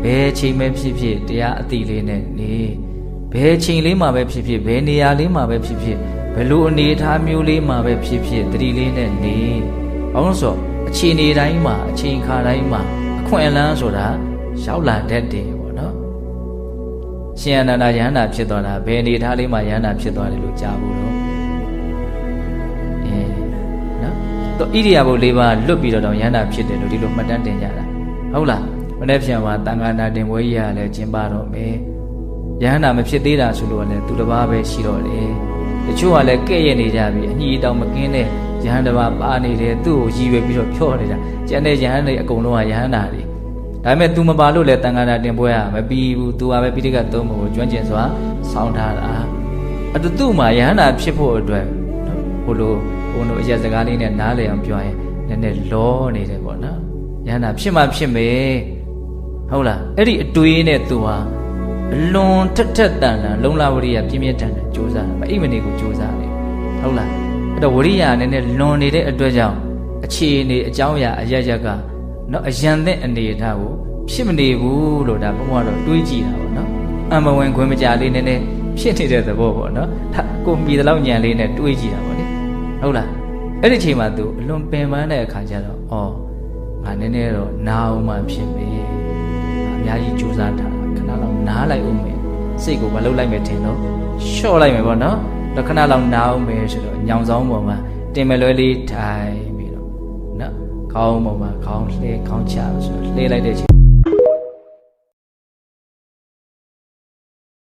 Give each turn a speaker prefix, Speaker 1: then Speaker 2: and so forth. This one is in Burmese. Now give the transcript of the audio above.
Speaker 1: ဘယ်ချိန်ပဲဖြစ်ဖြစ်တရားအတိလေးနဲ့နေဘယ်ချိန်လေးမှာပဲဖြစ်ဖြစ်ဘယ်နေရာလေးမှာပဲဖြစ်ဖြစ်ဘယ်လိုအနေအထားမျိုးလေးမှာပဲဖြစ်ဖြစ်တတိလေးနဲ့နေဘာလို့ဆိုအခြေအနေတိုင်းမှာအချိန်ခါတိုင်းမှာအခွင့်အလမ်းဆိုတာရောက်လာတတ်တယ်ပေါ့နော်ရှင်အနန္ဒာယန္တာဖြစ်သွားတာဘယ်အနေအထားလေးမှာယန္တာဖြစ်သွားတယ်လို့ကြားဖို့တော့နော်တော့ဣရိယာပု၄ပါးလွတ်ပြီးတော့ယန္တာဖြစ်တယ်လို့ဒီလိုမှတ်တမ်းတင်ကြတာဟုတ်လားမနေ့ပြန်မှာတန်ခါနာတင်ပွဲကြီးကလည်းကျင်းပတော့မယ်ယန္တာမဖြစ်သေးတာဆိုလို့လည်းသူတစ်ပါးပဲရှိတော့တယ်တချို့ကလည်းကဲ့ရဲ့နေကြပြီအညီတောင်မကင်းတဲ့ယဟန်တစ်ပါးပါနေတယ်သူ့ကိုရည်ရွယ်ပြီးတော့ဖြော့နေတာကျန်တဲ့ယဟန်တွေအကုန်လုံးကယဟန်တာတွေဒါပေမဲ့ तू မပါလို့လည်းတန်ခါနာတင်ပွဲကမပြီးဘူး तू ကပဲပိဋကသုံးဖို့ကျွမ်းကျင်စွာဆောင်းထားတာအတူတူမှာယဟန်တာဖြစ်ဖို့အတွက်နော်ဟိုလိုဘုံတို့အရက်စကားလေးနဲ့နားလည်အောင်ပြောရင်နည်းနည်းလောနေတယ်ပေါ့နော်ယဟန်တာဖြစ်မှဖြစ်မယ်ဟုတ်လားအဲ့ဒီအတွေးနဲ့ तू ဟာအလွန်ထက်ထက်တန်တန်လုံလဝရိယပြင်းပြင်းထန်ထန်ကြိုးစားတယ်မအိမ်မနေကိုကြိုးစားတယ်ဟုတ်လားအဲ့တော့ဝရိယနည်းနည်းလွန်နေတဲ့အတွက်ကြောင့်အခြေအနေအကြောင်းအရာအရရကနော်အရန်တဲ့အနေအထားကိုဖြစ်မနေဘူးလို့ဒါဘုံကတော့တွေးကြည့်တာပေါ့နော်အမဝင်ခွင့်မကြလေးနည်းနည်းဖြစ်နေတဲ့သဘောပေါ့နော်ကိုမြည်တဲ့လောက်ညံလေးနဲ့တွေးကြည့်တာပေါ့လေဟုတ်လားအဲ့ဒီချိန်မှာ तू အလွန်ပင်ပန်းတဲ့အခါကျတော့ဩငါနည်းနည်းတော့နာအောင်မှဖြစ်ပြီအများကြီးကြိုးစားတာခဏလောက်နားလိုက်ဦးမယ်စိတ်ကိုမလှုပ်လိုက်မယ်ထင်တော့လျှော့လိုက်မယ်ပေါ့နော်တော့ခဏလောက်နားအောင်မယ်ဆိုတော့ညောင်ဆောင်ပေါ်မှာတင်မလွဲလေးထိုင်ပြီးတော့နော်ခေါင်းပေါ်မှာခေါင်းလှဲခေါင်းချဆိုလှဲလိုက်တဲ့ချိန်